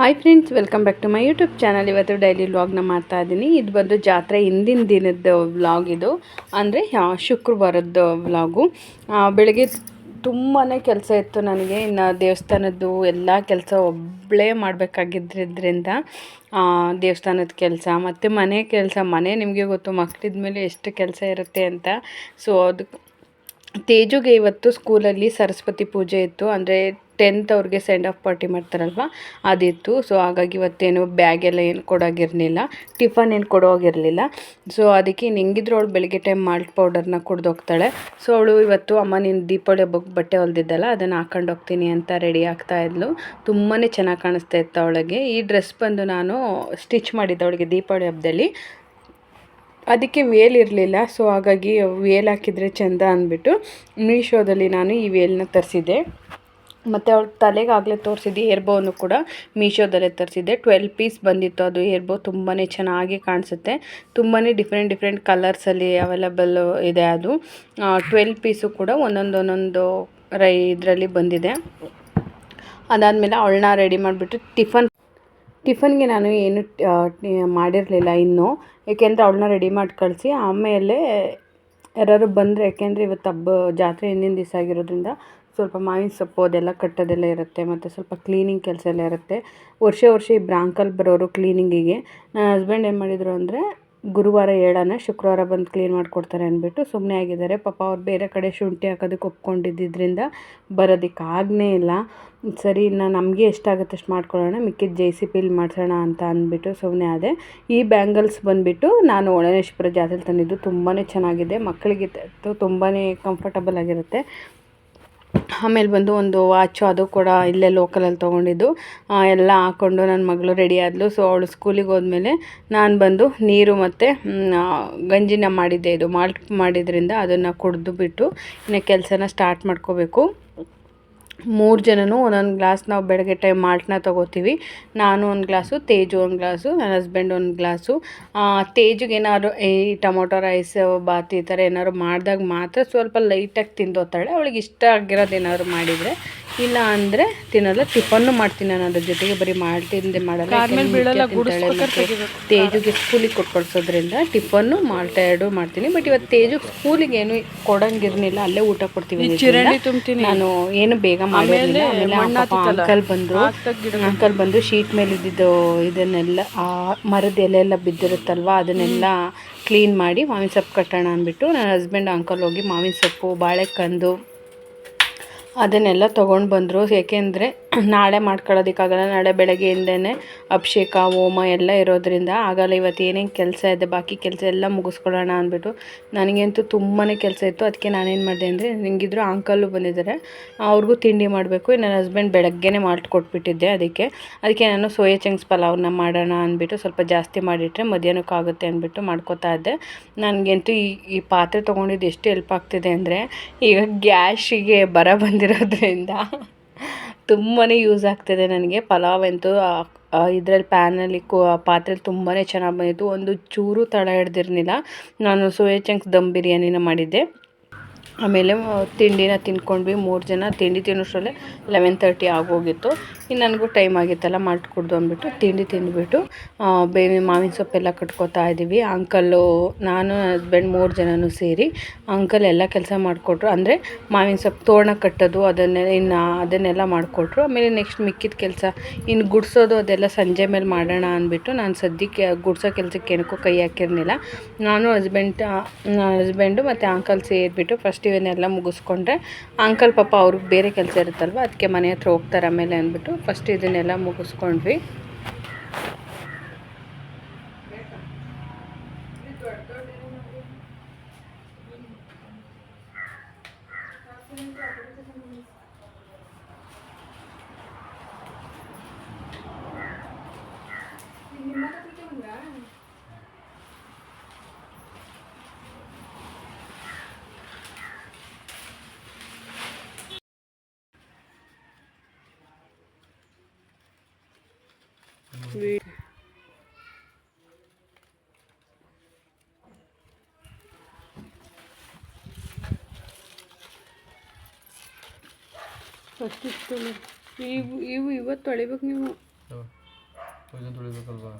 Hi friends, welcome back to my YouTube channel. ಇವತ್ತು daily ವ್ಲಾಗ್ನ ಮಾಡ್ತಾ ಇದ್ದೀನಿ. ಇದು ಬಂದು ಜಾತ್ರೆ ಹಿಂದಿನ ದಿನದ ವ್ಲಾಗ್. ಇದು ಅಂದರೆ ಶುಕ್ರವಾರದ್ದು ವ್ಲಾಗು. ಬೆಳಗ್ಗೆ ತುಂಬಾ ಕೆಲಸ ಇತ್ತು ನನಗೆ. ಇನ್ನು ದೇವಸ್ಥಾನದ್ದು ಎಲ್ಲ ಕೆಲಸ ಒಬ್ಬಳೇ ಮಾಡಬೇಕಾಗಿದ್ದರಿಂದ ದೇವಸ್ಥಾನದ ಕೆಲಸ ಮತ್ತು ಮನೆ ಕೆಲಸ. ಮನೆ ನಿಮಗೆ ಗೊತ್ತು, ಮಕ್ಕಳಿದ ಮೇಲೆ ಎಷ್ಟು ಕೆಲಸ ಇರುತ್ತೆ ಅಂತ. ಸೊ ಅದಕ್ಕೆ ತೇಜುಗೆ ಇವತ್ತು ಸ್ಕೂಲಲ್ಲಿ ಸರಸ್ವತಿ ಪೂಜೆ ಇತ್ತು. ಅಂದರೆ 10th ಅವ್ರಿಗೆ ಸೆಂಡ್ ಆಫ್ ಪಾರ್ಟಿ ಮಾಡ್ತಾರಲ್ವ, ಅದಿತ್ತು. ಸೊ ಹಾಗಾಗಿ ಇವತ್ತೇನು ಬ್ಯಾಗ್ ಎಲ್ಲ ಏನು ಕೊಡೋಗಿರಲಿಲ್ಲ, ಟಿಫನ್ ಏನು ಕೊಡೋಗಿರಲಿಲ್ಲ. ಸೊ ಅದಕ್ಕೆ ಹೆಂಗಿದ್ರು ಅವಳು ಬೆಳಗ್ಗೆ ಟೈಮ್ ಮಾಲ್ಟ್ ಪೌಡರ್ನ ಕುಡ್ದೋಗ್ತಾಳೆ. ಸೊ ಅವಳು ಇವತ್ತು ಅಮ್ಮ ನೀನು ದೀಪಾವಳಿ ಹಬ್ಬಕ್ಕೆ ಬಟ್ಟೆ ಹೊಲ್ದಿದ್ದಲ್ಲ, ಅದನ್ನು ಹಾಕೊಂಡು ಹೋಗ್ತೀನಿ ಅಂತ ರೆಡಿ ಆಗ್ತಾಯಿದ್ಲು. ತುಂಬಾ ಚೆನ್ನಾಗಿ ಕಾಣಿಸ್ತಾ ಇತ್ತು ಅವಳಿಗೆ. ಈ ಡ್ರೆಸ್ ಬಂದು ನಾನು ಸ್ಟಿಚ್ ಮಾಡಿದ್ದೆ ಅವಳಿಗೆ ದೀಪಾವಳಿ ಹಬ್ಬದಲ್ಲಿ. ಅದಕ್ಕೆ ವೇಲ್ ಇರಲಿಲ್ಲ. ಸೊ ಹಾಗಾಗಿ ವೇಲ್ ಹಾಕಿದರೆ ಚೆಂದ ಅಂದ್ಬಿಟ್ಟು ಮೀಶೋದಲ್ಲಿ ನಾನು ಈ ವೇಲ್ನ ತರಿಸಿದ್ದೆ. ಮತ್ತು ಅವಳ ತಲೆಗೆ ಆಗಲೇ ತೋರಿಸಿದ್ದೆ ಏರ್ಬೋವನ್ನು ಕೂಡ ಮೀಶೋದಲ್ಲೇ ತರಿಸಿದ್ದೆ. 12 ಪೀಸ್ ಬಂದಿತ್ತು ಅದು ಏರ್ಬೋ. ತುಂಬಾ ಚೆನ್ನಾಗಿ ಕಾಣಿಸುತ್ತೆ. ತುಂಬಾ ಡಿಫ್ರೆಂಟ್ ಕಲರ್ಸಲ್ಲಿ ಅವೈಲಬಲ್ ಇದೆ ಅದು. 12 ಪೀಸು ಕೂಡ ಒಂದೊಂದು ಇದರಲ್ಲಿ ಬಂದಿದೆ. ಅದಾದಮೇಲೆ ಅವಳನ್ನ ರೆಡಿ ಮಾಡಿಬಿಟ್ಟು ಟಿಫನ್ಗೆ ನಾನು ಏನು ಮಾಡಿರಲಿಲ್ಲ ಇನ್ನೂ, ಏಕೆಂದರೆ ಅವಳನ್ನ ರೆಡಿ ಮಾಡಿ ಕಳಿಸಿ ಆಮೇಲೆ ಯಾರು ಬಂದರೆ, ಯಾಕೆಂದರೆ ಇವತ್ತು ಜಾತ್ರೆ ಹಿಂದಿನ ದಿವಸ ಆಗಿರೋದ್ರಿಂದ ಸ್ವಲ್ಪ ಮಾವಿನ ಸೊಪ್ಪು ಅದೆಲ್ಲ ಕಟ್ಟೋದೆಲ್ಲ ಇರುತ್ತೆ. ಮತ್ತು ಸ್ವಲ್ಪ ಕ್ಲೀನಿಂಗ್ ಕೆಲಸ ಎಲ್ಲ ಇರುತ್ತೆ. ವರ್ಷ ಇಬ್ಬರು ಅಂಕಲ್ ಬರೋರು ಕ್ಲೀನಿಂಗಿಗೆ. ನನ್ನ ಹಸ್ಬೆಂಡ್ ಏನು ಮಾಡಿದರು ಅಂದರೆ, ಗುರುವಾರ ಹೇಳೋಣ, ಶುಕ್ರವಾರ ಬಂದು ಕ್ಲೀನ್ ಮಾಡಿಕೊಡ್ತಾರೆ ಅಂದ್ಬಿಟ್ಟು ಸುಮ್ಮನೆ ಆಗಿದ್ದಾರೆ. ಪಾಪ ಅವ್ರು ಬೇರೆ ಕಡೆ ಶುಂಠಿ ಹಾಕೋದಕ್ಕೆ ಒಪ್ಕೊಂಡಿದ್ದರಿಂದ ಬರೋದಕ್ಕಾಗೇ ಇಲ್ಲ. ಸರಿ, ಇನ್ನು ನಮಗೆ ಎಷ್ಟಾಗುತ್ತೆ ಅಷ್ಟು ಮಾಡ್ಕೊಳ್ಳೋಣ, ಮಿಕ್ಕಿದ್ದು JCPಲಿ ಮಾಡಿಸೋಣ ಅಂತ ಅಂದ್ಬಿಟ್ಟು ಸುಮ್ಮನೆ ಆದೆ. ಈ ಬ್ಯಾಂಗಲ್ಸ್ ಬಂದುಬಿಟ್ಟು ನಾನು ಒಳನೇಶ್ವರ ಜಾತ್ರೆಲಿ ತಂದಿದ್ದು. ತುಂಬಾ ಚೆನ್ನಾಗಿದೆ, ಮಕ್ಕಳಿಗೆ ತುಂಬಾ ಕಂಫರ್ಟಬಲ್ ಆಗಿರುತ್ತೆ. ಆಮೇಲೆ ಬಂದು ಒಂದು ವಾಚು, ಅದು ಕೂಡ ಇಲ್ಲೇ ಲೋಕಲಲ್ಲಿ ತೊಗೊಂಡಿದ್ದು. ಎಲ್ಲ ಹಾಕ್ಕೊಂಡು ನನ್ನ ಮಗಳು ರೆಡಿ ಆದಳು. ಸೊ ಅವಳು ಸ್ಕೂಲಿಗೆ ಹೋದ್ಮೇಲೆ ನಾನು ಬಂದು ನೀರು ಮತ್ತು ಗಂಜಿನ ಮಾಡಿದ್ದೆ. ಇದು ಮಾಲ್ಟ್ ಮಾಡಿದ್ರಿಂದ ಅದನ್ನು ಕುಡಿದು ಬಿಟ್ಟು ಇನ್ನು ಕೆಲಸನ ಸ್ಟಾರ್ಟ್ ಮಾಡ್ಕೋಬೇಕು. 3 ಜನನೂ ಒಂದೊಂದು ಗ್ಲಾಸ್ ನಾವು ಬೆಳಗ್ಗೆ ಟೈಮ್ ಮಾಲ್ಟನ್ನ ತೊಗೋತೀವಿ. ನಾನು ಒಂದು ಗ್ಲಾಸು, ತೇಜು ಒಂದು ಗ್ಲಾಸು, ನನ್ನ ಹಸ್ಬೆಂಡ್ ಒಂದು ಗ್ಲಾಸು. ತೇಜುಗೆ ಏನಾದ್ರು ಈ ಟೊಮೊಟೊ ರೈಸ್, ಬಾತ್ ಈ ಥರ ಏನಾದ್ರು ಮಾಡಿದಾಗ ಮಾತ್ರ ಸ್ವಲ್ಪ ಲೈಟಾಗಿ ತಿಂದೋಗ್ತಾಳೆ. ಅವಳಿಗೆ ಇಷ್ಟ ಆಗಿರೋದು ಏನಾದ್ರು ಮಾಡಿದರೆ, ಇಲ್ಲ ಅಂದರೆ ತಿನ್ನೋಲ್ಲ. ಟಿಫನ್ನು ಮಾಡ್ತೀನಿ ನಾನು ಅದ್ರ ಜೊತೆಗೆ, ಬರೀ ಮಾಲ್ಟಿಂದೆ ಮಾಡಲ್ಲ. ತೇಜುಗೆ ಸ್ಕೂಲಿಗೆ ಕೊಟ್ಕೊಳ್ಸೋದ್ರಿಂದ ಟಿಫನ್ನು ಮಾಲ್ಟ 2 ಮಾಡ್ತೀನಿ. ಬಟ್ ಇವತ್ತು ತೇಜು ಸ್ಕೂಲಿಗೆ ಏನು ಕೊಡಂಗಿರಲಿಲ್ಲ, ಅಲ್ಲೇ ಊಟ ಕೊಡ್ತೀವಿ. ನಾನು ಏನು ಬೇಗ ಮಾಡಿರಲಿಲ್ಲ. ಆಮೇಲೆ ಅಂಕಲ್ ಬಂದು ಶೀಟ್ ಮೇಲೆ ಇದ್ದಿದ್ದು ಇದನ್ನೆಲ್ಲ ಮರದ ಎಲೆಲ್ಲ ಬಿದ್ದಿರುತ್ತಲ್ವ, ಅದನ್ನೆಲ್ಲ ಕ್ಲೀನ್ ಮಾಡಿ ಮಾವಿನ ಸೊಪ್ಪು ಕಟ್ಟೋಣ ಅಂದ್ಬಿಟ್ಟು ನನ್ನ ಹಸ್ಬೆಂಡ್ ಅಂಕಲ್ ಹೋಗಿ ಮಾವಿನ ಸೊಪ್ಪು, ಬಾಳೆಕಂದು ಅದನ್ನೆಲ್ಲ ತೊಗೊಂಡು ಬಂದರು. ಏಕೆಂದರೆ ನಾಳೆ ಮಾಡ್ಕೊಳ್ಳೋದಕ್ಕಾಗಲ್ಲ, ನಾಳೆ ಬೆಳಗ್ಗೆಯಿಂದನೇ ಅಭಿಷೇಕ ಹೋಮ ಎಲ್ಲ ಇರೋದ್ರಿಂದ ಆಗಲ್ಲ. ಇವತ್ತು ಏನೇನು ಕೆಲಸ ಇದೆ, ಬಾಕಿ ಕೆಲಸ ಎಲ್ಲ ಮುಗಿಸ್ಕೊಳ್ಳೋಣ ಅಂದ್ಬಿಟ್ಟು ನನಗಂತೂ ತುಂಬಾ ಕೆಲಸ ಇತ್ತು. ಅದಕ್ಕೆ ನಾನೇನು ಮಾಡಿದೆ ಅಂದರೆ, ನಿಂಗಿದ್ರು ಅಂಕಲ್ಲು ಬಂದಿದ್ದಾರೆ, ಅವ್ರಿಗೂ ತಿಂಡಿ ಮಾಡಬೇಕು. ನನ್ನ ಹಸ್ಬೆಂಡ್ ಬೆಳಗ್ಗೆನೇ ಕೊಟ್ಬಿಟ್ಟಿದ್ದೆ. ಅದಕ್ಕೆ ನಾನು ಸೋಯಾ ಚಂಕ್ಸ್ ಪಲಾವ್ನ ಮಾಡೋಣ ಅಂದ್ಬಿಟ್ಟು ಸ್ವಲ್ಪ ಜಾಸ್ತಿ ಮಾಡಿಟ್ರೆ ಮಧ್ಯಾಹ್ನಕ್ಕಾಗುತ್ತೆ ಅಂದ್ಬಿಟ್ಟು ಮಾಡ್ಕೋತಾ ಇದ್ದೆ. ನನಗಂತೂ ಈ ಪಾತ್ರೆ ತೊಗೊಂಡಿದ್ದು ಎಷ್ಟು ಹೆಲ್ಪ್ ಆಗ್ತಿದೆ ಅಂದರೆ, ಈಗ ಗ್ಯಾಸಿಗೆ ಬಂದಿರೋದ್ರಿಂದ ತುಂಬಾ ಯೂಸ್ ಆಗ್ತಿದೆ ನನಗೆ. ಪಲಾವ್ ಅಂತೂ ಇದರಲ್ಲಿ ಪ್ಯಾನಲ್ಲಿ ಪಾತ್ರೆಲಿ ತುಂಬಾ ಚೆನ್ನಾಗಿ ಬಂದಿತ್ತು. ಒಂದು ಚೂರು ತಳ ಹಿಡ್ದಿರಲಿಲ್ಲ. ನಾನು ಸೋಯಾ ಚಂಕ್ಸ್ ದಮ್ ಬಿರಿಯಾನಿನ ಮಾಡಿದ್ದೆ. ಆಮೇಲೆ ತಿಂಡಿನ ತಿನ್ಕೊಂಡ್ವಿ. 3 ಜನ ತಿಂಡಿ ತಿನ್ನೋಷ್ಟರಲ್ಲೇ 11:30 ಆಗೋಗಿತ್ತು. ಇನ್ನು ನನಗೂ ಟೈಮ್ ಆಗಿತ್ತಲ್ಲ, ಮಾಲ್ಟ್ ಕುಡ್ದು ಅಂದ್ಬಿಟ್ಟು ತಿಂಡಿ ತಿಂದುಬಿಟ್ಟು ಬೇರೆ ಮಾವಿನ ಸೊಪ್ಪೆಲ್ಲ ಕಟ್ಕೋತಾ ಇದ್ದೀವಿ. ಅಂಕಲ್ಲು, ನಾನು, ಹಸ್ಬೆಂಡ್ 3 ಜನನೂ ಸೇರಿ ಅಂಕಲ್ ಎಲ್ಲ ಕೆಲಸ ಮಾಡಿಕೊಟ್ರು. ಅಂದರೆ ಮಾವಿನ ಸೊಪ್ಪು ತೋರಣ ಕಟ್ಟೋದು ಅದನ್ನೆಲ್ಲ ಮಾಡಿಕೊಟ್ರು. ಆಮೇಲೆ ನೆಕ್ಸ್ಟ್ ಮಿಕ್ಕಿದ ಕೆಲಸ ಇನ್ನು ಗುಡಿಸೋದು ಅದೆಲ್ಲ ಸಂಜೆ ಮೇಲೆ ಮಾಡೋಣ ಅಂದ್ಬಿಟ್ಟು ನಾನು ಸದ್ಯಕ್ಕೆ ಗುಡಿಸೋ ಕೆಲಸಕ್ಕೆ ಏನಕ್ಕೂ ಕೈ ಹಾಕಿರಲಿಲ್ಲ. ನಾನು ಹಸ್ಬೆಂಡು ಮತ್ತು ಅಂಕಲ್ ಸೇರಿಬಿಟ್ಟು ಫಸ್ಟ್ ಇವನ್ನೆಲ್ಲ ಮುಗಿಸ್ಕೊಂಡ್ರೆ, ಅಂಕಲ್ ಪಾಪ ಅವ್ರಿಗೆ ಬೇರೆ ಕೆಲಸ ಇರುತ್ತಲ್ವ, ಅದಕ್ಕೆ ಮನೆ ಹತ್ರ ಹೋಗ್ತಾರೆ ಆಮೇಲೆ ಅಂದ್ಬಿಟ್ಟು ಫಸ್ಟ್ ಇದನ್ನೆಲ್ಲ ಮುಗಿಸ್ಕೊಂಡ್ವಿ. ಫಸ್ಟ್ ಇಷ್ಟು ಇವು ಇವತ್ತು ತೊಳಿಬೇಕು ನೀವು. ಪೂಜೆ ತೊಳಿಬೇಕಲ್ವಾ?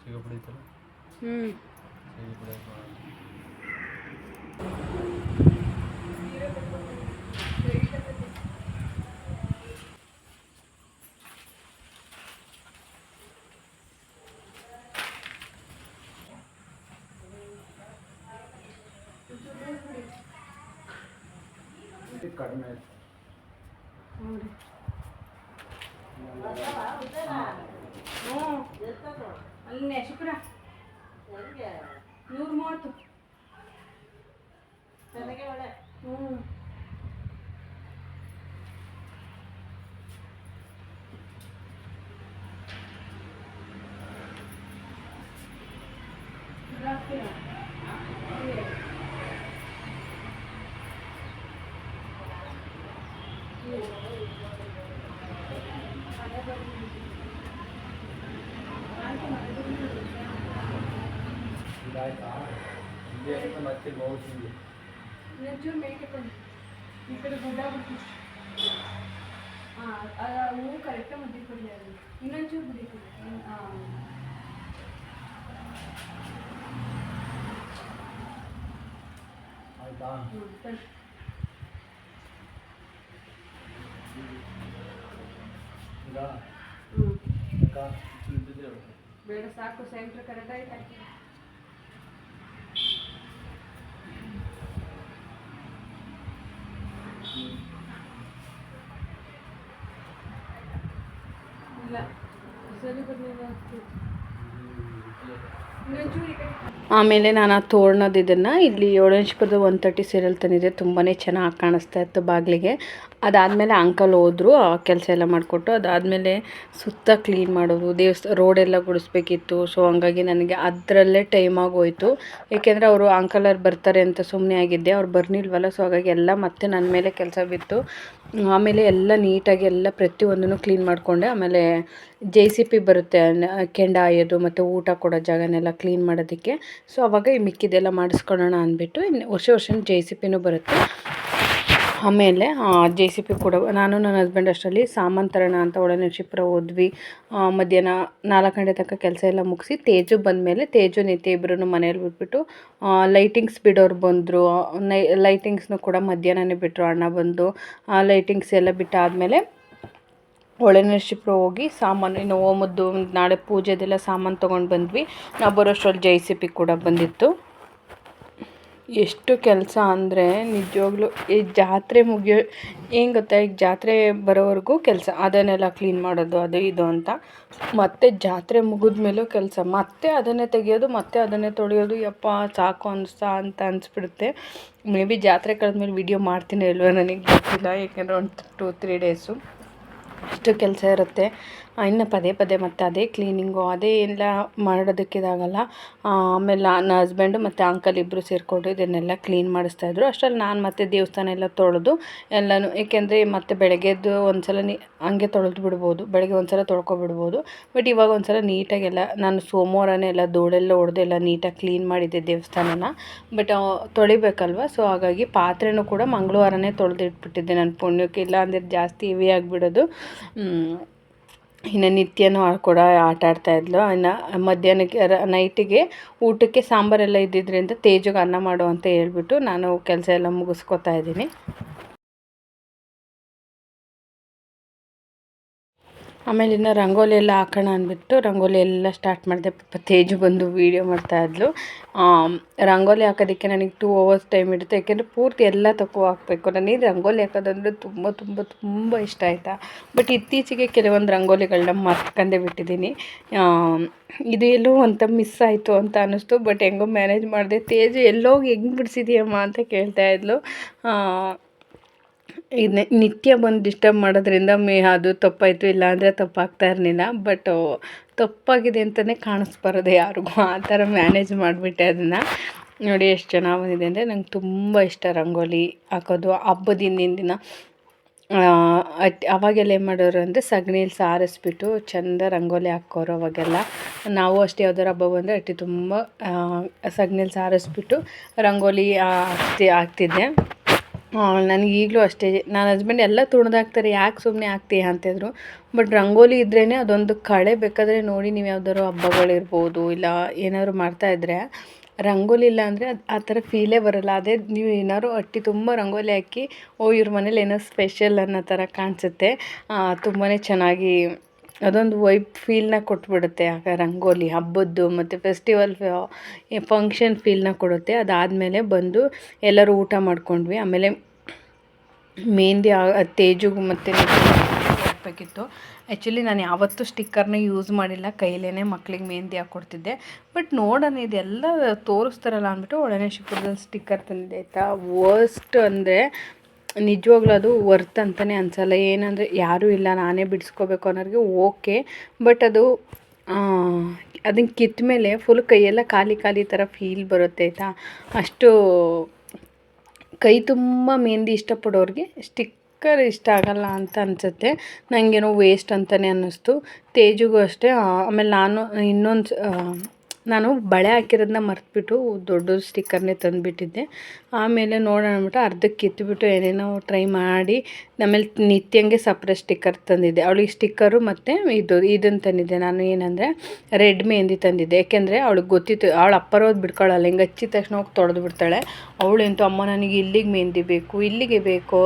ಸಿಗಪುಡಿ ಐತಲ್ಲ, ಸಿಗಪುಡಿ ಕಡಿಮೆ ಆಯ್ತು. ಅಲ್ಲೇ ಶುಕ್ರ 130 ಇದಾಯ್ತಾ? ಇಲ್ಲಿ ಮತ್ತೆ ಬಹುಶಃ ನೆಂಚೂರು ಮೇಕೆ ಬನ್ನಿ ಈ ಕಡೆ ಗುಡ್ಡ ಬಿಟ್ಟು ಹೂವು ಕರೆಕ್ಟಾಗಿ ಮುದ್ದೆ ಕೊಡಿ ಅದು ಇನ್ನೊಂಚೂರು ಬುಡಿ ಕೊಡಿ. ಆಯ್ತಾ? ಬೇಡ ಸಾಕು, ಸೆಂಟ್ರ್ ಕರೆಕ್ಟಾಗಿ ಹಾಕಿ. ಇಲ್ಲ ಸರಿ ಬರಲಿಲ್ಲ. ಆಮೇಲೆ ನಾನು ಆ ತೋರಣದ ಇದನ್ನು ಇಲ್ಲಿ ಏಳನೇಶ್ಪುರದ 130 ಸೀರಿಯಲ್ ತಂದಿದ್ದೆ. ತುಂಬಾ ಚೆನ್ನಾಗಿ ಕಾಣಿಸ್ತಾ ಇತ್ತು ಬಾಗಿಲಿಗೆ. ಅದಾದಮೇಲೆ ಅಂಕಲ್ ಹೋದರು, ಆ ಕೆಲಸ ಎಲ್ಲ ಮಾಡಿಕೊಟ್ಟು. ಅದಾದಮೇಲೆ ಸುತ್ತ ಕ್ಲೀನ್ ಮಾಡೋದು, ರೋಡೆಲ್ಲ ಗುಡಿಸ್ಬೇಕಿತ್ತು. ಸೊ ಹಂಗಾಗಿ ನನಗೆ ಅದರಲ್ಲೇ ಟೈಮ್ ಆಗೋಯಿತು. ಏಕೆಂದರೆ ಅವರು ಅಂಕಲರು ಬರ್ತಾರೆ ಅಂತ ಸುಮ್ಮನೆ ಆಗಿದ್ದೆ, ಅವ್ರು ಬರ್ನಿಲ್ವಲ್ಲ. ಸೊ ಹಾಗಾಗಿ ಎಲ್ಲ ಮತ್ತೆ ನನ್ನ ಮೇಲೆ ಕೆಲಸ ಬಿತ್ತು. ಆಮೇಲೆ ಎಲ್ಲ ನೀಟಾಗಿ ಎಲ್ಲ ಪ್ರತಿಯೊಂದನ್ನು ಕ್ಲೀನ್ ಮಾಡಿಕೊಂಡೆ. ಆಮೇಲೆ JCB ಬರುತ್ತೆ ಕೆಂಡ ಆಯೋದು ಮತ್ತು ಊಟ ಕೊಡೋ ಜಾಗನೆಲ್ಲ ಕ್ಲೀನ್ ಮಾಡೋದಕ್ಕೆ. ಸೊ ಆವಾಗ ಈ ಮಿಕ್ಕಿದೆಲ್ಲ ಮಾಡಿಸ್ಕೊಳ್ಳೋಣ ಅಂದ್ಬಿಟ್ಟು ವರ್ಷ JCBನೂ ಬರುತ್ತೆ. ಆಮೇಲೆ JCB ಕೂಡ ನಾನು ನನ್ನ ಹಸ್ಬೆಂಡ್ ಅಷ್ಟರಲ್ಲಿ ಸಾಮಾನು ತರೋಣ ಅಂತ ಒಳನರಸೀಪುರ ಹೋದ್ವಿ. ಮಧ್ಯಾಹ್ನ 4 ಗಂಟೆ ತನಕ ಕೆಲಸ ಎಲ್ಲ ಮುಗಿಸಿ ತೇಜು ಬಂದಮೇಲೆ ತೇಜು ನಿತ್ಯ ಇಬ್ಬರೂ ಮನೇಲಿ ಬಿಟ್ಬಿಟ್ಟು ಲೈಟಿಂಗ್ಸ್ ಬಿಡೋರು ಬಂದರು. ಲೈಟಿಂಗ್ಸ್ನು ಕೂಡ ಮಧ್ಯಾಹ್ನನೇ ಬಿಟ್ಟರು. ಅಣ್ಣ ಬಂದು ಲೈಟಿಂಗ್ಸ್ ಎಲ್ಲ ಬಿಟ್ಟಾದಮೇಲೆ ಒಳನರಸೀಪುರ ಹೋಗಿ ಸಾಮಾನು ಇನ್ನು ಹೋಮದ್ದು ನಾಳೆ ಪೂಜೆದೆಲ್ಲ ಸಾಮಾನು ತೊಗೊಂಡು ಬಂದ್ವಿ. ನಾವು ಬರೋಷ್ಟರಲ್ಲಿ JCB ಕೂಡ ಬಂದಿತ್ತು. ಎಷ್ಟು ಕೆಲಸ ಅಂದರೆ ನಿಜವಾಗ್ಲೂ ಈ ಜಾತ್ರೆ ಮುಗಿಯೋ ಏನು ಗೊತ್ತಾ, ಈಗ ಜಾತ್ರೆ ಬರೋವರೆಗೂ ಕೆಲಸ, ಅದನ್ನೆಲ್ಲ ಕ್ಲೀನ್ ಮಾಡೋದು ಅದು ಇದು ಅಂತ. ಮತ್ತು ಜಾತ್ರೆ ಮುಗಿದ್ಮೇಲೂ ಕೆಲಸ, ಮತ್ತೆ ಅದನ್ನೇ ತೆಗಿಯೋದು, ಮತ್ತೆ ಅದನ್ನೇ ತೊಳೆಯೋದು. ಯಪ್ಪ ಸಾಕು ಅಂತ ಅನಿಸ್ಬಿಡುತ್ತೆ. ಮೇ ಬಿ ಜಾತ್ರೆ ಕಳೆದ್ಮೇಲೆ ವಿಡಿಯೋ ಮಾಡ್ತೀನಿ ಇಲ್ವೋ ನನಗೆ ಗೊತ್ತಿಲ್ಲ, ಏಕೆಂದರೆ ಒಂದು 2-3 ಡೇಸು ಅಷ್ಟು ಕೆಲಸ ಇರುತ್ತೆ. ಇನ್ನು ಪದೇ ಮತ್ತು ಅದೇ ಕ್ಲೀನಿಂಗು ಅದೇ ಎಲ್ಲ ಮಾಡೋದಕ್ಕೆ ಇದಾಗಲ್ಲ. ಆಮೇಲೆ ನನ್ನ ಹಸ್ಬೆಂಡು ಮತ್ತು ಅಂಕಲ್ ಇಬ್ಬರು ಸೇರಿಕೊಂಡು ಇದನ್ನೆಲ್ಲ ಕ್ಲೀನ್ ಮಾಡಿಸ್ತಾಯಿದ್ರು. ಅಷ್ಟರಲ್ಲಿ ನಾನು ಮತ್ತೆ ದೇವಸ್ಥಾನ ಎಲ್ಲ ತೊಳೆದು ಎಲ್ಲನೂ, ಏಕೆಂದರೆ ಮತ್ತೆ ಬೆಳಗ್ಗೆದ್ದು ಒಂದು ಸಲ ಹಂಗೆ ತೊಳೆದು ಬಿಡ್ಬೋದು, ಬೆಳಗ್ಗೆ ಒಂದು ಸಲ ತೊಳ್ಕೊಬಿಡ್ಬೋದು. ಬಟ್ ಇವಾಗ ಒಂದು ಸಲ ನೀಟಾಗೆಲ್ಲ ನಾನು ಸೋಮವಾರನೇ ಎಲ್ಲ ಧೂಳೆಲ್ಲ ಹೊಡೆದು ಎಲ್ಲ ನೀಟಾಗಿ ಕ್ಲೀನ್ ಮಾಡಿದ್ದೆ ದೇವಸ್ಥಾನನ. ಬಟ್ ತೊಳಿಬೇಕಲ್ವ, ಸೊ ಹಾಗಾಗಿ ಪಾತ್ರೆನೂ ಕೂಡ ಮಂಗಳವಾರನೇ ತೊಳೆದಿಟ್ಬಿಟ್ಟಿದ್ದೆ ನನ್ನ ಪುಣ್ಯಕ್ಕೆ. ಇಲ್ಲ ಅಂದರೆ ಜಾಸ್ತಿ ಹೆವಿ ಆಗಿಬಿಡೋದು. ಇನ್ನು ನಿತ್ಯನೂ ಕೂಡ ಆಟ ಆಡ್ತಾಯಿದ್ಲು. ಇನ್ನು ಮಧ್ಯಾಹ್ನಕ್ಕೆ ನೈಟಿಗೆ ಊಟಕ್ಕೆ ಸಾಂಬಾರೆಲ್ಲ ಇದ್ದಿದ್ದರಿಂದ ತೇಜುಗೆ ಅನ್ನ ಮಾಡು ಅಂತ ಹೇಳ್ಬಿಟ್ಟು ನಾನು ಕೆಲಸ ಎಲ್ಲ ಮುಗಿಸ್ಕೊತಾ ಇದ್ದೀನಿ. ಆಮೇಲೆ ಇನ್ನು ರಂಗೋಲಿ ಎಲ್ಲ ಹಾಕೋಣ ಅಂದ್ಬಿಟ್ಟು ರಂಗೋಲಿ ಎಲ್ಲ ಸ್ಟಾರ್ಟ್ ಮಾಡಿದೆ. ಪಾಪ ತೇಜು ಬಂದು ವೀಡಿಯೋ ಮಾಡ್ತಾಯಿದ್ಲು. ರಂಗೋಲಿ ಹಾಕೋದಕ್ಕೆ ನನಗೆ 2 hours ಟೈಮ್ ಹಿಡಿತು, ಯಾಕೆಂದರೆ ಪೂರ್ತಿ ಎಲ್ಲ ತಪ್ಪು ಹಾಕಬೇಕು. ನನಗೆ ರಂಗೋಲಿ ಹಾಕೋದಂದರೆ ತುಂಬ ಇಷ್ಟ ಆಯಿತಾ. ಬಟ್ ಇತ್ತೀಚೆಗೆ ಕೆಲವೊಂದು ರಂಗೋಲಿಗಳನ್ನ ಮರ್ತ್ಕೊಂಡೇ ಬಿಟ್ಟಿದ್ದೀನಿ. ಇದು ಎಲ್ಲೋ ಅಂತ ಮಿಸ್ ಆಯಿತು ಅಂತ ಅನ್ನಿಸ್ತು. ಬಟ್ ಹೆಂಗೋ ಮ್ಯಾನೇಜ್ ಮಾಡಿದೆ. ತೇಜು ಎಲ್ಲೋಗಿ ಹೆಂಗೆ ಬಿಡಿಸಿದೀಯಮ್ಮ ಅಂತ ಕೇಳ್ತಾಯಿದ್ಲು. ಇದು ನಿತ್ಯ ಬಂದು ಡಿಸ್ಟರ್ಬ್ ಮಾಡೋದ್ರಿಂದ ಅದು ತಪ್ಪಾಯಿತು, ಇಲ್ಲಾಂದರೆ ತಪ್ಪಾಗ್ತಾ ಇರಲಿಲ್ಲ. ಬಟ್ ತಪ್ಪಾಗಿದೆ ಅಂತಲೇ ಕಾಣಿಸ್ಬಾರ್ದು ಯಾರಿಗೂ, ಆ ಥರ ಮ್ಯಾನೇಜ್ ಮಾಡಿಬಿಟ್ಟೆ ಅದನ್ನು. ನೋಡಿ ಎಷ್ಟು ಚೆನ್ನಾಗಿ ಬಂದಿದೆ ಅಂದರೆ ನಂಗೆ ತುಂಬ ಇಷ್ಟ ರಂಗೋಲಿ ಹಾಕೋದು. ಹಬ್ಬದ ಹಿಂದಿನ ದಿನ ಅವಾಗೆಲ್ಲ ಏನು ಮಾಡೋರು ಅಂದರೆ ಸಗಣಿಯಲ್ಲಿ ಸಾರಿಸ್ಬಿಟ್ಟು ಚೆಂದ ರಂಗೋಲಿ ಹಾಕೋರು. ಅವಾಗೆಲ್ಲ ನಾವು ಅಷ್ಟೇ ಯಾವ್ದಾರು ಹಬ್ಬ ಬಂದರೆ ಅಟ್ಟಿ ತುಂಬ ಸಗಣಿಯಲ್ಲಿ ಸಾರಿಸ್ಬಿಟ್ಟು ರಂಗೋಲಿ ಹಾಕ್ತಿದ್ದೆ. ನನಗೆ ಈಗಲೂ ಅಷ್ಟೇ ನನ್ನ ಹಸ್ಬೆಂಡ್ ಎಲ್ಲ ತುಣ್ದಾಕ್ತಾರೆ, ಯಾಕೆ ಸುಮ್ಮನೆ ಆಗ್ತೀಯ ಅಂತಿದ್ರು. ಬಟ್ ರಂಗೋಲಿ ಇದ್ರೇ ಅದೊಂದು ಕಳೆ. ಬೇಕಾದರೆ ನೋಡಿ, ನೀವು ಯಾವ್ದಾದ್ರು ಹಬ್ಬಗಳಿರ್ಬೋದು ಇಲ್ಲ ಏನಾದ್ರು ಮಾಡ್ತಾಯಿದ್ರೆ ರಂಗೋಲಿ ಇಲ್ಲ ಅಂದರೆ ಅದು ಆ ಥರ ಫೀಲೇ ಬರೋಲ್ಲ. ಅದೇ ನೀವು ಏನಾದ್ರು ಹೊಟ್ಟೆ ತುಂಬ ರಂಗೋಲಿ ಹಾಕಿ ಇವ್ರ ಮನೇಲಿ ಏನೋ ಸ್ಪೆಷಲ್ ಅನ್ನೋ ಥರ ಕಾಣಿಸುತ್ತೆ. ತುಂಬಾ ಚೆನ್ನಾಗಿ ಅದೊಂದು ವೈಬ್ ಫೀಲ್ನ ಕೊಟ್ಬಿಡುತ್ತೆ ಆಗ ರಂಗೋಲಿ ಹಬ್ಬದ್ದು ಮತ್ತು ಫೆಸ್ಟಿವಲ್ ಫಂಕ್ಷನ್ ಫೀಲ್ನ ಕೊಡುತ್ತೆ. ಅದಾದಮೇಲೆ ಬಂದು ಎಲ್ಲರೂ ಊಟ ಮಾಡ್ಕೊಂಡ್ವಿ. ಆಮೇಲೆ ಮೆಹಂದಿ ತೇಜುಗೂ ಮತ್ತು ಹಾಕಬೇಕಿತ್ತು. ಆ್ಯಕ್ಚುಲಿ ನಾನು ಯಾವತ್ತೂ ಸ್ಟಿಕ್ಕರ್ನ ಯೂಸ್ ಮಾಡಿಲ್ಲ, ಕೈಲೇ ಮಕ್ಳಿಗೆ ಮೆಹಂದಿ ಹಾಕ್ಕೊಡ್ತಿದ್ದೆ. ಬಟ್ ನೋಡೋಣ ಇದೆಲ್ಲ ತೋರಿಸ್ತಾರಲ್ಲ ಅಂದ್ಬಿಟ್ಟು ಒಳ್ಳೆಯ ಶುಕ್ರದಲ್ಲಿ ಸ್ಟಿಕ್ಕರ್ ತಂದಿದ್ದೆ ಆಯಿತಾ. ವರ್ಸ್ಟ್ ಅಂದರೆ ನಿಜವಾಗ್ಲೂ ಅದು ವರ್ತ್ ಅಂತಲೇ ಅನಿಸಲ್ಲ. ಏನಂದರೆ ಯಾರೂ ಇಲ್ಲ, ನಾನೇ ಬಿಡಿಸ್ಕೋಬೇಕು ಅನ್ನೋರಿಗೆ ಓಕೆ. ಬಟ್ ಅದು ಅದನ್ನು ಕಿತ್ತ ಮೇಲೆ ಫುಲ್ ಕೈಯೆಲ್ಲ ಖಾಲಿ ಖಾಲಿ ಥರ ಫೀಲ್ ಬರುತ್ತೆ ಆಯಿತಾ. ಅಷ್ಟು ಕೈ ತುಂಬ ಮೆಹಂದಿ ಇಷ್ಟಪಡೋರಿಗೆ ಸ್ಟಿಕ್ಕರ್ ಇಷ್ಟ ಆಗಲ್ಲ ಅಂತ ಅನಿಸುತ್ತೆ. ನನಗೇನೋ ವೇಸ್ಟ್ ಅಂತಲೇ ಅನ್ನಿಸ್ತು. ತೇಜುಗೂ ಅಷ್ಟೇ. ಆಮೇಲೆ ನಾನು ಬಳೆ ಹಾಕಿರೋದನ್ನ ಮರೆತುಬಿಟ್ಟು ದೊಡ್ಡ ಸ್ಟಿಕ್ಕರ್ನೇ ತಂದುಬಿಟ್ಟಿದ್ದೆ. ಆಮೇಲೆ ನೋಡೋಣ ಅಂದ್ಬಿಟ್ಟು ಅರ್ಧಕ್ಕೆ ಕಿತ್ತುಬಿಟ್ಟು ಏನೇನೋ ಟ್ರೈ ಮಾಡಿ ಆಮೇಲೆ ನಿತ್ಯಂಗೆ ಸಪ್ರೇಟ್ ಸ್ಟಿಕ್ಕರ್ ತಂದಿದ್ದೆ. ಅವಳಿಗೆ ಸ್ಟಿಕ್ಕರು ಮತ್ತು ಇದನ್ನು ತಂದಿದ್ದೆ ನಾನು. ಏನಂದರೆ ರೆಡ್ ಮೆಹಂದಿ ತಂದಿದ್ದೆ. ಯಾಕೆಂದರೆ ಅವಳಿಗೆ ಗೊತ್ತಿತ್ತು, ಅವಳು ಅಪ್ಪರೋದು ಬಿಡ್ಕೊಳ್ಳಲ್ಲ, ಹಿಂಗೆ ಹಚ್ಚಿದ ತಕ್ಷಣ ಹೋಗಿ ತೊಳೆದು ಬಿಡ್ತಾಳೆ. ಅವಳೆಂತೂ ಅಮ್ಮ ನನಗೆ ಇಲ್ಲಿಗೆ ಮೆಹಂದಿ ಬೇಕು, ಇಲ್ಲಿಗೆ ಬೇಕು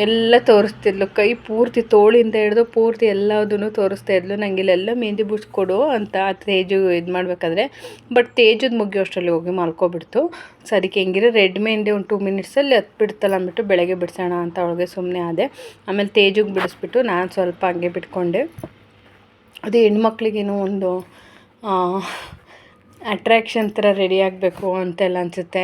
ಎಲ್ಲ ತೋರಿಸ್ತಿದ್ಲು. ಕೈ ಪೂರ್ತಿ ತೋಳಿಂದ ಹಿಡಿದು ಪೂರ್ತಿ ಎಲ್ಲದನ್ನು ತೋರಿಸ್ತಾ ಇದ್ಲು. ನನಗೆ ಇಲ್ಲೆಲ್ಲ ಮೆಹಂದಿ ಬಿಡಿಸ್ಕೊಡು ಅಂತ ತೇಜು ಇದು ಮಾಡಬೇಕಾದ್ರೆ. ಬಟ್ ತೇಜದ ಮುಗಿಯೋ ಅಷ್ಟರಲ್ಲಿ ಹೋಗಿ ಮಲ್ಕೊಬಿಡ್ತು. ಸೊ ಅದಕ್ಕೆ ಹೆಂಗಿರೋ ರೆಡ್ ಮೆಹಂದಿ ಒಂದು 2 ಮಿನಿಟ್ಸಲ್ಲಿ ಹತ್ಬಿಡ್ತಲ್ಲ ಅಂದ್ಬಿಟ್ಟು ಬೆಳಗ್ಗೆ ಬಿಡಿಸೋಣ ಅಂತ ಅವಳಿಗೆ ಸುಮ್ಮನೆ ಆದೆ. ಆಮೇಲೆ ತೇಜುಗೆ ಬಿಡಿಸ್ಬಿಟ್ಟು ನಾನು ಸ್ವಲ್ಪ ಹಂಗೆ ಬಿಟ್ಕೊಂಡೆ. ಅದು ಹೆಣ್ಮಕ್ಳಿಗೇನೋ ಒಂದು ಅಟ್ರ್ಯಾಕ್ಷನ್ ಥರ ರೆಡಿ ಆಗಬೇಕು ಅಂತೆಲ್ಲ ಅನಿಸುತ್ತೆ.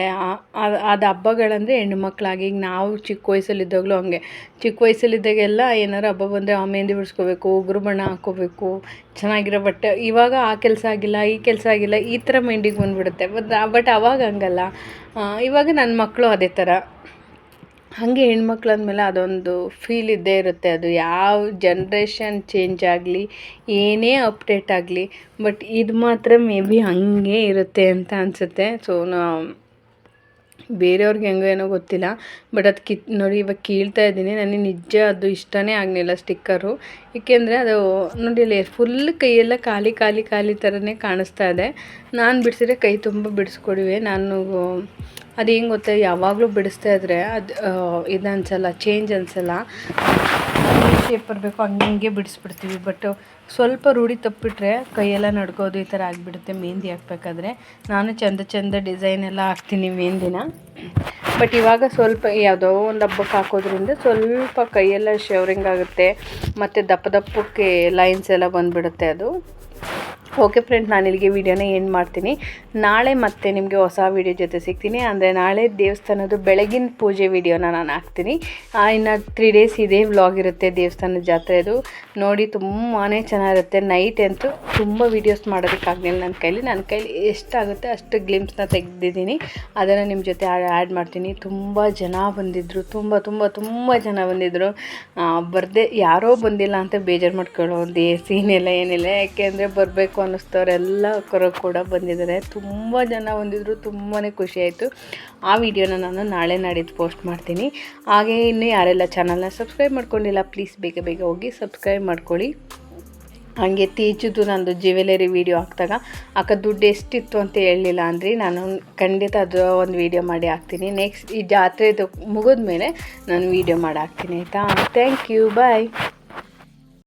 ಅದು ಹಬ್ಬಗಳಂದರೆ ಹೆಣ್ಮಕ್ಳಾಗಿ. ಈಗ ನಾವು ಚಿಕ್ಕ ವಯಸ್ಸಲ್ಲಿದ್ದಾಗಲೂ ಹಂಗೆ, ಚಿಕ್ಕ ವಯಸ್ಸಲ್ಲಿದ್ದಾಗೆಲ್ಲ ಏನಾರು ಹಬ್ಬ ಬಂದರೆ ಮೆಹಂದಿ ಬಿಡಿಸ್ಕೋಬೇಕು, ಉಗುರು ಬಣ್ಣ ಹಾಕ್ಕೋಬೇಕು, ಚೆನ್ನಾಗಿರೋ ಬಟ್ಟೆ. ಇವಾಗ ಆ ಕೆಲಸ ಆಗಿಲ್ಲ, ಈ ಕೆಲಸ ಆಗಿಲ್ಲ, ಈ ಥರ ಮೈಂಡಿಗೆ ಬಂದುಬಿಡುತ್ತೆ. ಬಟ್ ಅವಾಗ ಹಂಗಲ್ಲ. ಇವಾಗ ನನ್ನ ಮಕ್ಕಳು ಅದೇ ಥರ. ಹಾಗೆ ಹೆಣ್ಮಕ್ಳು ಅಂದಮೇಲೆ ಅದೊಂದು ಫೀಲ್ ಇದ್ದೇ ಇರುತ್ತೆ. ಅದು ಯಾವ ಜನ್ರೇಷನ್ ಚೇಂಜ್ ಆಗಲಿ, ಏನೇ ಅಪ್ಡೇಟ್ ಆಗಲಿ, ಬಟ್ ಇದು ಮಾತ್ರ ಮೇ ಬಿ ಹಾಗೆ ಇರುತ್ತೆ ಅಂತ ಅನಿಸುತ್ತೆ. ಸೊ ಬೇರೆಯವ್ರಿಗೆ ಹೆಂಗೋ ಏನೋ ಗೊತ್ತಿಲ್ಲ. ಬಟ್ ಅದು ನೋಡಿ ಇವಾಗ ಕೀಳ್ತಾ ಇದ್ದೀನಿ. ನನಗೆ ನಿಜ ಅದು ಇಷ್ಟನೇ ಆಗಲಿಲ್ಲ ಸ್ಟಿಕ್ಕರು. ಏಕೆಂದರೆ ಅದು ನೋಡಿ ಅಲ್ಲಿ ಫುಲ್ ಕೈಯೆಲ್ಲ ಖಾಲಿ ಖಾಲಿ ಖಾಲಿ ಥರನೇ ಕಾಣಿಸ್ತಾ ಇದೆ. ನಾನು ಬಿಡಿಸಿದ್ರೆ ಕೈ ತುಂಬ ಬಿಡಿಸ್ಕೊಡಿವೆ. ಅದು ಹೆಂಗೆ ಗೊತ್ತಾ, ಯಾವಾಗಲೂ ಬಿಡಿಸ್ತಾ ಇದ್ದರೆ ಅದು ಇದು ಅನಿಸಲ್ಲ, ಚೇಂಜ್ ಅನಿಸಲ್ಲ. ಶೇಪ್ ಬರಬೇಕು ಹಂಗೆ ಬಿಡಿಸ್ಬಿಡ್ತೀವಿ. ಬಟ್ ಸ್ವಲ್ಪ ರೂಢಿ ತಪ್ಪಿಬಿಟ್ರೆ ಕೈಯೆಲ್ಲ ನಡ್ಕೋದು ಈ ಥರ ಆಗಿಬಿಡುತ್ತೆ ಮೆಹಂದಿ ಹಾಕ್ಬೇಕಾದ್ರೆ. ನಾನು ಚಂದ ಡಿಸೈನ್ ಎಲ್ಲ ಹಾಕ್ತೀನಿ ಮೆಹಂದಿನ. ಬಟ್ ಇವಾಗ ಸ್ವಲ್ಪ ಯಾವುದೋ ಒಂದು ಹಬ್ಬಕ್ಕೆ ಹಾಕೋದ್ರಿಂದ ಸ್ವಲ್ಪ ಕೈಯೆಲ್ಲ ಶವರಿಂಗ್ ಆಗುತ್ತೆ ಮತ್ತು ದಪ್ಪಕ್ಕೆ ಲೈನ್ಸ್ ಎಲ್ಲ ಬಂದುಬಿಡುತ್ತೆ ಅದು. ಓಕೆ ಫ್ರೆಂಡ್ಸ್, ನಾನು ಇಲ್ಲಿಗೆ ವೀಡಿಯೋನ ಎಂಡ್ ಮಾಡ್ತೀನಿ. ನಾಳೆ ಮತ್ತೆ ನಿಮಗೆ ಹೊಸ ವೀಡಿಯೋ ಜೊತೆ ಸಿಗ್ತೀನಿ. ಅಂದರೆ ನಾಳೆ ದೇವಸ್ಥಾನದ ಬೆಳಗಿನ ಪೂಜೆ ವೀಡಿಯೋನ ನಾನು ಹಾಕ್ತೀನಿ. ಇನ್ನು 3 ಡೇಸ್ ಇದೇ ವ್ಲಾಗ್ ಇರುತ್ತೆ ದೇವಸ್ಥಾನದ ಜಾತ್ರೆದು. ನೋಡಿ ತುಂಬಾ ಚೆನ್ನಾಗಿರುತ್ತೆ. ನೈಟ್ ಅಂತೂ ತುಂಬ ವೀಡಿಯೋಸ್ ಮಾಡೋದಕ್ಕಾಗಲಿಲ್ಲ ನನ್ನ ಕೈಲಿ ಎಷ್ಟಾಗುತ್ತೆ ಅಷ್ಟು ಗ್ಲಿಮ್ಸ್ನ ತೆಗೆದಿದ್ದೀನಿ. ಅದನ್ನು ನಿಮ್ಮ ಜೊತೆ ಆ್ಯಡ್ ಮಾಡ್ತೀನಿ. ತುಂಬ ಜನ ಬಂದಿದ್ದರು, ತುಂಬ ಜನ ಬಂದಿದ್ದರು. ಬರದೆ ಯಾರೋ ಬಂದಿಲ್ಲ ಅಂತ ಬೇಜಾರು ಮಾಡ್ಕೊಳ್ಳೋದು ಸೀನೆಲ್ಲ ಏನಿಲ್ಲ. ಯಾಕೆಂದರೆ ಬರಬೇಕು ಅನ್ನಿಸ್ತವ್ರೆಲ್ಲ ಕೂಡ ಬಂದಿದ್ದಾರೆ. ತುಂಬ ಜನ ಬಂದಿದ್ದರು, ತುಂಬಾ ಖುಷಿ ಆಯಿತು. ಆ ವಿಡಿಯೋನ ನಾನು ನಾಳೆ ನಾಡಿದ್ದು ಪೋಸ್ಟ್ ಮಾಡ್ತೀನಿ. ಹಾಗೆ ಇನ್ನೂ ಯಾರೆಲ್ಲ ಚಾನಲ್ನ ಸಬ್ಸ್ಕ್ರೈಬ್ ಮಾಡ್ಕೊಂಡಿಲ್ಲ ಪ್ಲೀಸ್ ಬೇಗ ಹೋಗಿ ಸಬ್ಸ್ಕ್ರೈಬ್ ಮಾಡ್ಕೊಳ್ಳಿ. ಹಾಗೆ ತೇಜುದು ನಂದು ಜ್ಯುವೆಲರಿ ವೀಡಿಯೋ ಹಾಕಿದಾಗ ದುಡ್ಡು ಎಷ್ಟಿತ್ತು ಅಂತ ಹೇಳಲಿಲ್ಲ ಅಂದ್ರಿ. ನಾನು ಖಂಡಿತ ಅದು ಒಂದು ವೀಡಿಯೋ ಮಾಡಿ ಹಾಕ್ತೀನಿ. ನೆಕ್ಸ್ಟ್ ಈ ಜಾತ್ರೆದು ಮುಗಿದ ಮೇಲೆ ನಾನು ವೀಡಿಯೋ ಮಾಡಿ ಹಾಕ್ತೀನಿ ಆಯಿತಾ. Thank you, bye.